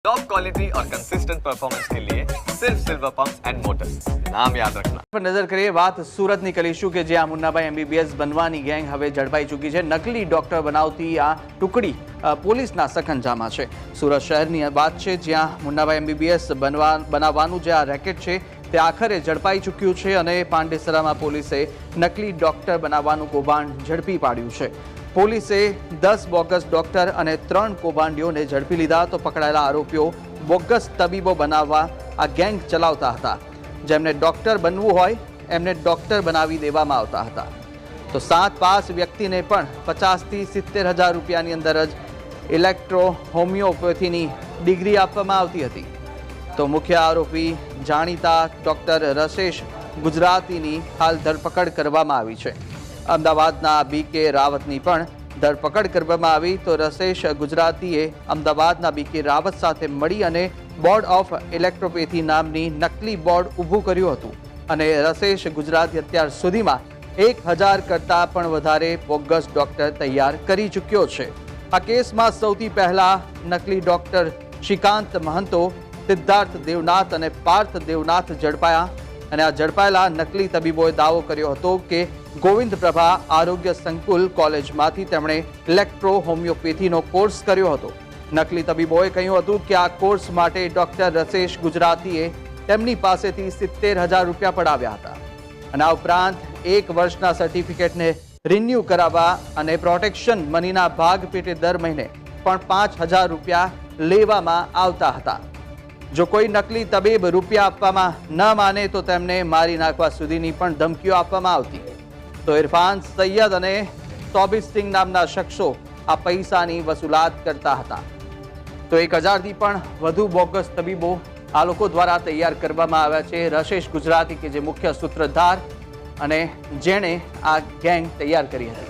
Top quality और consistent performance के लिए सिर्फ सिल्वर पंप्स एंड मोटर्स, नाम याद रखना। पर नजर કરીએ વાત સુરતની કરીશું કે જ્યાં મુન્નાભાઈ એમબીબીએસ બનવાની ગેંગ હવે ઝડપાઈ ચૂકી છે। નકલી ડોક્ટર બનાવતી આ ટુકડી પોલીસના સખંજામાં છે। સુરત શહેરની વાત છે જ્યાં મુન્નાભાઈ એમબીબીએસ બનાવવાનું જે આ રેકેટ છે તે આખરે ઝડપાઈ ચૂક્યું છે અને પાંડેસરામાં પોલીસે નકલી ડોક્ટર બનાવવાનું કૌભાંડ ઝડપી પાડ્યું છે। પોલીસે 10 બોગસ ડોક્ટર અને 3 કૌભાંડીઓને ઝડપી લીધા તો પકડાયેલા આરોપીઓ બોગસ તબીબો બનાવવા આ ગેંગ ચલાવતા હતા। જેમને ડોક્ટર બનવું હોય એમને ડોક્ટર બનાવી દેવામાં આવતા હતા। તો 7 પાસ વ્યક્તિને પણ 50 થી 70,000 રૂપિયાની અંદર જ ઇલેક્ટ્રો હોમિયોપેથીની ડિગ્રી આપવામાં આવતી હતી। તો મુખ્ય આરોપી જાણીતા ડોક્ટર રસેશ ગુજરાતીની હાલ ધરપકડ કરવામાં આવી છે। અમદાવાદના બીકે રાવતની પણ ધરપકડ કરવામાં આવી। તો રસેશ ગુજરાતીએ અમદાવાદના બીકે રાવત સાથે મળી અને બોર્ડ ઓફ ઇલેક્ટ્રોપેથી નામની નકલી બોર્ડ ઊભું કર્યું હતું અને રસેશ ગુજરાતી અત્યાર સુધીમાં 1000 કરતાં પણ વધારે બોગસ ડોક્ટર તૈયાર કરી ચૂક્યો છે। આ કેસમાં સૌથી પહેલા નકલી ડોક્ટર શ્રીકાંત મહંતો, સિદ્ધાર્થ દેવનાથ અને પાર્થ દેવનાથ ઝડપાયા અને આ ઝડપાયેલા નકલી તબીબોએ દાવો કર્યો હતો કે ગોવિંદ પ્રભા આરોગ્ય સંકુલ કોલેજમાંથી તેમણે ઇલેક્ટ્રો હોમિયોપેથીનો કોર્સ કર્યો હતો। નકલી તબીબોએ કહ્યું હતું કે આ કોર્સ માટે ડોક્ટર રસેશ ગુજરાતીએ તેમની પાસેથી 70,000 રૂપિયા પડાવ્યા હતા અને આ ઉપરાંત 1 વર્ષના સર્ટિફિકેટને રિન્યુ કરાવવા અને પ્રોટેક્શન મનીના ભાગ પેટે દર મહિને પણ 5,000 રૂપિયા લેવામાં આવતા હતા। જો કોઈ નકલી તબીબ રૂપિયા આપવામાં ન માને તો તેમને મારી નાખવા સુધીની પણ ધમકીઓ આપવામાં આવતી। તો ઇરફાન સૈયદ અને તોબિસ સિંહ નામના શખ્સો આ પૈસાની વસૂલાત કરતા હતા। તો 1000 થી પણ વધુ બોગસ તબીબો આ લોકો દ્વારા તૈયાર કરવામાં આવ્યા છે। રસેશ ગુજરાતી કે જે મુખ્ય સૂત્રધાર અને જેણે આ ગેંગ તૈયાર કરી હતી।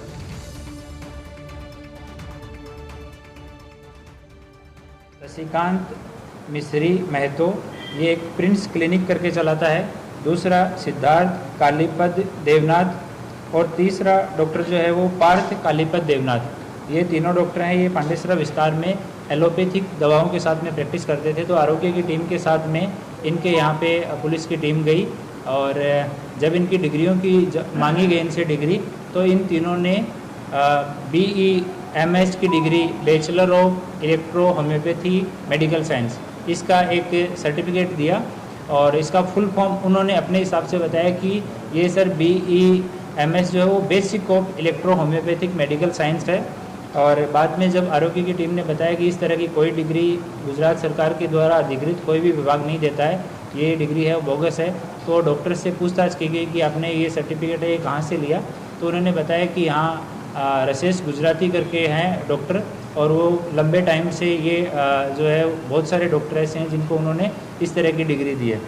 शशिकांत मिश्री महतो ये एक प्रिंस क्लिनिक करके चलाता है। दूसरा सिद्धार्थ कालीपद देवनाथ और तीसरा डॉक्टर जो है वो पार्थ कालीपद देवनाथ। ये तीनों डॉक्टर हैं। ये पांडेसरा विस्तार में एलोपैथिक दवाओं के साथ में प्रैक्टिस करते थे। तो आरोग्य की टीम के साथ में इनके यहाँ पे पुलिस की टीम गई और जब इनकी डिग्रियों की मांगी गई इनसे डिग्री, तो इन तीनों ने BEMS की degree bachelor of electro homeopathy medical science इसका एक सर्टिफिकेट दिया और इसका फुल फॉर्म उन्होंने अपने हिसाब से बताया कि ये सर BEMS जो है वो basic of electro homeopathic medical science है। और बाद में जब आरोग्य की टीम ने बताया कि इस तरह की कोई डिग्री गुजरात सरकार के द्वारा अधिकृत कोई भी विभाग नहीं देता है, ये डिग्री है बोगस है, तो डॉक्टर से पूछताछ की गई कि आपने ये सर्टिफिकेट है ये कहाँ से लिया। तो उन्होंने बताया कि यहाँ रसेश गुजराती करके हैं डॉक्टर और वो लंबे टाइम से ये जो है बहुत सारे डॉक्टर ऐसे हैं जिनको उन्होंने इस तरह की डिग्री दी है।